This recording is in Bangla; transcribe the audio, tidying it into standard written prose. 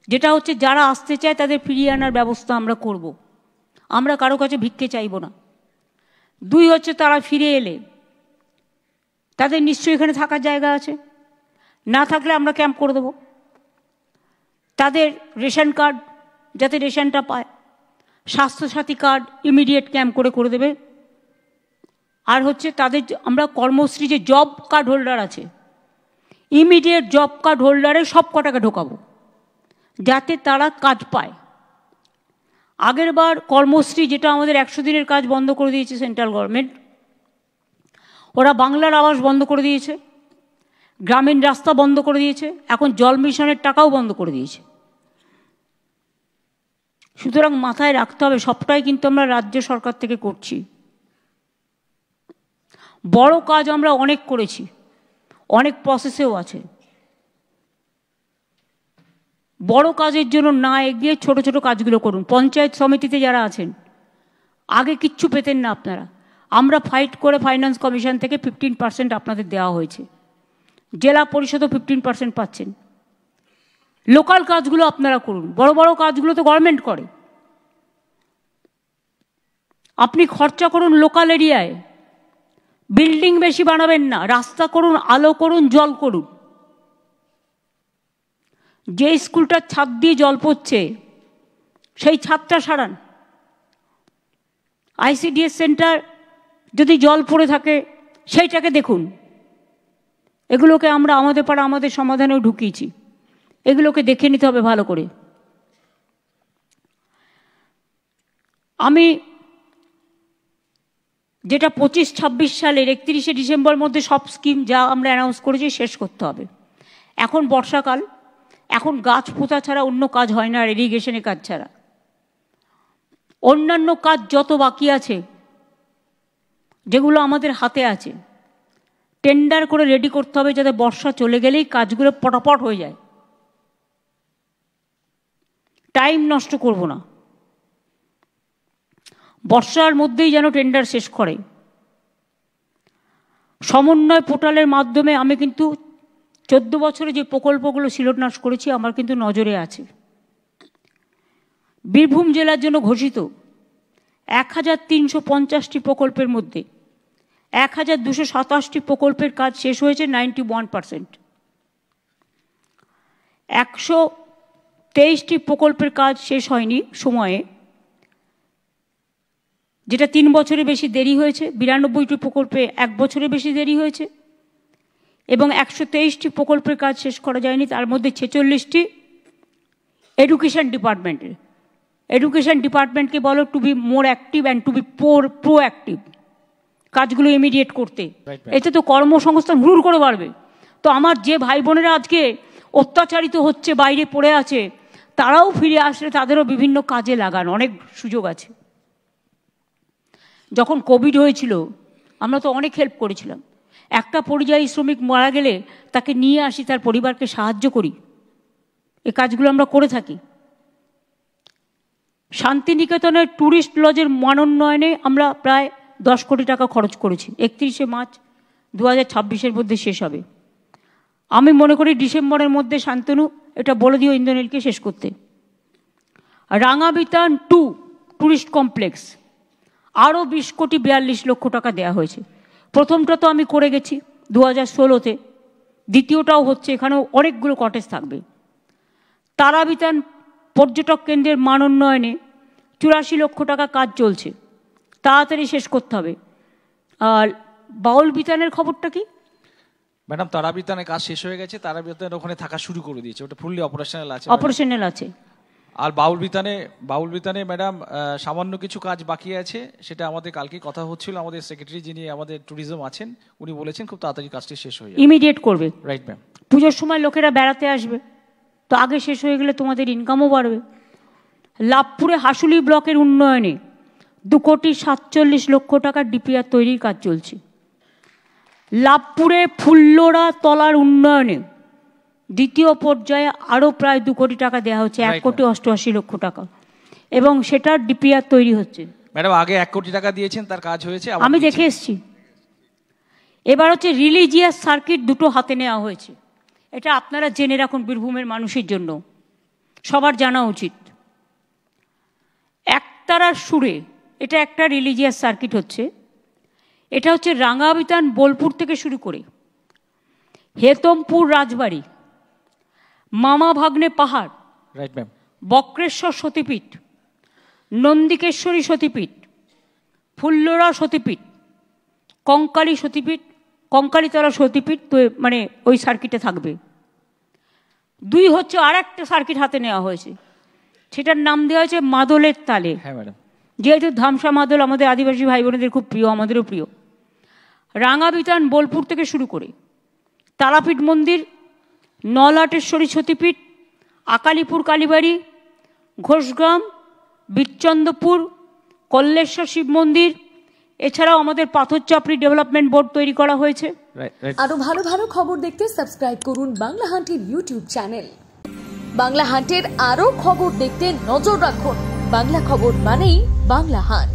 যেটা হচ্ছে যারা আসতে চায় তাদের ফিরিয়ে আনার ব্যবস্থা আমরা করব। আমরা কারো কাছে ভিক্ষে চাইব না। 2 হচ্ছে তারা ফিরে এলে তাদের নিশ্চয়ই এখানে থাকার জায়গা আছে, না থাকলে আমরা ক্যাম্প করে দেবো। তাদের রেশন কার্ড যাতে রেশনটা পায়, স্বাস্থ্যসাথী কার্ড ইমিডিয়েট ক্যাম্প করে দেবে। আর হচ্ছে তাদের আমরা কর্মশ্রী যে জব কার্ড হোল্ডার আছে, ইমিডিয়েট জব কার্ড হোল্ডারে সব কটাকে ঢোকাবো যাতে তারা কাজ পায়। আগের বার কর্মশ্রী যেটা আমাদের 100 দিনের কাজ বন্ধ করে দিয়েছে সেন্ট্রাল গভর্নমেন্ট, ওরা বাংলার আবাস বন্ধ করে দিয়েছে, গ্রামীণ রাস্তা বন্ধ করে দিয়েছে, এখন জল মিশনের টাকাও বন্ধ করে দিয়েছে। সুতরাং মাথায় রাখতে হবে সবটাই কিন্তু আমরা রাজ্য সরকার থেকে করছি। বড় কাজ আমরা অনেক করেছি, অনেক প্রসেসেও আছে। বড় কাজের জন্য না এগিয়ে ছোট ছোট কাজগুলো করুন। পঞ্চায়েত সমিতিতে যারা আছেন, আগে কিচ্ছু পেতেন না আপনারা, আমরা ফাইট করে ফাইন্যান্স কমিশন থেকে 15% আপনাদের দেওয়া হয়েছে। জেলা পরিষদও 15% পাচ্ছেন। লোকাল কাজগুলো আপনারা করুন, বড় বড় কাজগুলো তো গভর্নমেন্ট করে। আপনি খরচা করুন লোকাল এরিয়ায়, বিল্ডিং বেশি বানাবেন না, রাস্তা করুন, আলো করুন, জল করুন। যে স্কুলটার ছাদ দিয়ে জল পড়ছে সেই ছাদটা সারান। ICDS সেন্টার যদি জল পড়ে থাকে সেইটাকে দেখুন। এগুলোকে আমরা আমাদের পাড়া আমাদের সমাধানেও ঢুকিয়েছি, এগুলোকে দেখে নিতে হবে ভালো করে। আমি যেটা 25-26 সালের 31শে ডিসেম্বর মধ্যে সব স্কিম যা আমরা অ্যানাউন্স করেছি শেষ করতে হবে। এখন বর্ষাকাল, এখন গাছ পোঁতা ছাড়া অন্য কাজ হয় না, ইরিগেশনের কাজ ছাড়া। অন্যান্য কাজ যত বাকি আছে যেগুলো আমাদের হাতে আছে, টেন্ডার করে রেডি করতে হবে যাতে বর্ষা চলে গেলেই কাজগুলো পটাপট হয়ে যায়। টাইম নষ্ট করব না, বর্ষার মধ্যেই যেন টেন্ডার শেষ করে। সমন্বয় পোর্টালের মাধ্যমে আমি কিন্তু 14 বছরে যে প্রকল্পগুলো শিলান্যাস করেছি আমার কিন্তু নজরে আছে। বীরভূম জেলার জন্য ঘোষিত 1350টি প্রকল্পের মধ্যে 1227টি প্রকল্পের কাজ শেষ হয়েছে 91%। 123টি প্রকল্পের কাজ শেষ হয়নি সময়ে, যেটা 3 বছরের বেশি দেরি হয়েছে। 92টি প্রকল্পে 1 বছরের বেশি দেরি হয়েছে এবং 123টি প্রকল্পের কাজ শেষ করা যায়নি। তার মধ্যে 46টি এডুকেশন ডিপার্টমেন্টের। এডুকেশন ডিপার্টমেন্টকে বলো to be more active and to be proactive, কাজগুলো ইমিডিয়েট করতে। এতে তো কর্মসংস্থান হুড় করে বাড়বে। তো আমার যে ভাই বোনেরা আজকে অত্যাচারিত হচ্ছে, বাইরে পড়ে আছে, তারাও ফিরে আসলে তাদেরও বিভিন্ন কাজে লাগান, অনেক সুযোগ আছে। যখন কোভিড হয়েছিল আমরা তো অনেক হেল্প করেছিলাম। একটা পরিযায়ী শ্রমিক মারা গেলে তাকে নিয়ে আসি, তার পরিবারকে সাহায্য করি, এই কাজগুলো আমরা করে থাকি। শান্তিনিকেতনের ট্যুরিস্ট লজের মানোন্নয়নে আমরা প্রায় 10 কোটি টাকা খরচ করেছি। 31শে মার্চ 2026-এর মধ্যে শেষ হবে। আমি মনে করি ডিসেম্বরের মধ্যে শান্তনু এটা বলে দিও ইন্দ্রনীলকে শেষ করতে। রাঙাবিতান 2 ট্যুরিস্ট কমপ্লেক্স আরও 20 কোটি 42 লক্ষ টাকা দেওয়া হয়েছে। প্রথমটা তো আমি করে গেছি 2016-তে, দ্বিতীয়টাও হচ্ছে, এখানেও অনেকগুলো কটেজ থাকবে। তারাবিতান পর্যটক কেন্দ্রের মান উন্নয়নে 84 লক্ষ টাকা কাজ চলছে, তাড়াতাড়ি শেষ করতে হবে। আর বাউল বিতানের খবরটা কি? ম্যাডাম, তারাবিতানের কাজ শেষ হয়ে গেছে, তারাবিতানের ওখানে থাকা শুরু করে দিয়েছে, ওটা ফুললি অপারেশনাল আছে। অপারেশনাল আছে। আর বাউল বিতানে ম্যাডাম সামান্য কিছু কাজ বাকি আছে, সেটা আমাদের কালকে কথা হচ্ছিল। আমাদের সেক্রেটারি যিনি আমাদের ট্যুরিজম আছেন উনি বলেছেন খুব তাড়াতাড়ি কাজটি শেষ হয়ে যাবে, ইমিডিয়েট করবে। Right ma'am. পুজোর সময় লোকেরা বেড়াতে আসবে, তো আগে শেষ হয়ে গেলে তোমাদের ইনকামও বাড়বে। লাভপুরে হাসুলি ব্লকের উন্নয়নে 2 কোটি 47 লক্ষ টাকার ডিপিআর তৈরির কাজ চলছে। লাভপুরে ফুল্লোড়া তলার উন্নয়নে দ্বিতীয় পর্যায়ে আরও প্রায় 2 কোটি টাকা দেওয়া হচ্ছে, 1 কোটি 88 লক্ষ টাকা, এবং সেটার ডিপিআর তৈরি হচ্ছে। ম্যাডাম, আগে 1 কোটি টাকা দিয়েছেন, তার কাজ হয়েছে, আমি দেখে এসছি। এবার হচ্ছে রিলিজিয়াস সার্কিট 2টো হাতে নেওয়া হয়েছে, এটা আপনারা জেনে রাখুন বীরভূমের মানুষের জন্য। সবার জানা উচিত। একতারার সুরে এটা একটা রিলিজিয়াস সার্কিট হচ্ছে। এটা হচ্ছে রাঙ্গাবিতান বোলপুর থেকে শুরু করে হেতমপুর রাজবাড়ি, মামা ভাগ্নে পাহাড়, রাইট ম্যাম, বক্রেশ্বর সতীপীঠ, নন্দিকেশ্বরী সতীপীঠ, ফুল্লরা সতীপীঠ, কঙ্কালী সতীপীঠ, কঙ্কালীতলা সতীপীঠ, তো মানে ওই সার্কিটে থাকবে। 2 হচ্ছে আর একটা সার্কিট হাতে নেওয়া হয়েছে, সেটার নাম দেওয়া হয়েছে মাদলের তালে। হ্যাঁ ম্যাডাম, যেহেতু ধামসা মাদল আমাদের আদিবাসী ভাই বোনেদের খুব প্রিয়, আমাদেরও প্রিয়। রাঙ্গাবিতান বোলপুর থেকে শুরু করে তারাপীঠ মন্দির, নলাটেশ্বরী সতীপীঠ, আকালিপুর কালীবাড়ি, ঘোষগ্রাম, বীরচন্দ্রপুর, কল্লেশ্বর শিব মন্দির, এছাড়াও আমাদের পাথরচাপড়ি ডেভেলপমেন্ট বোর্ড তৈরি করা হয়েছে। আরো ভালো ভালো খবর দেখতে সাবস্ক্রাইব করুন বাংলা হান্টের ইউটিউব চ্যানেল। বাংলা হান্টের আরো খবর দেখতে নজর রাখুন। বাংলা খবর মানেই বাংলা হান্ট।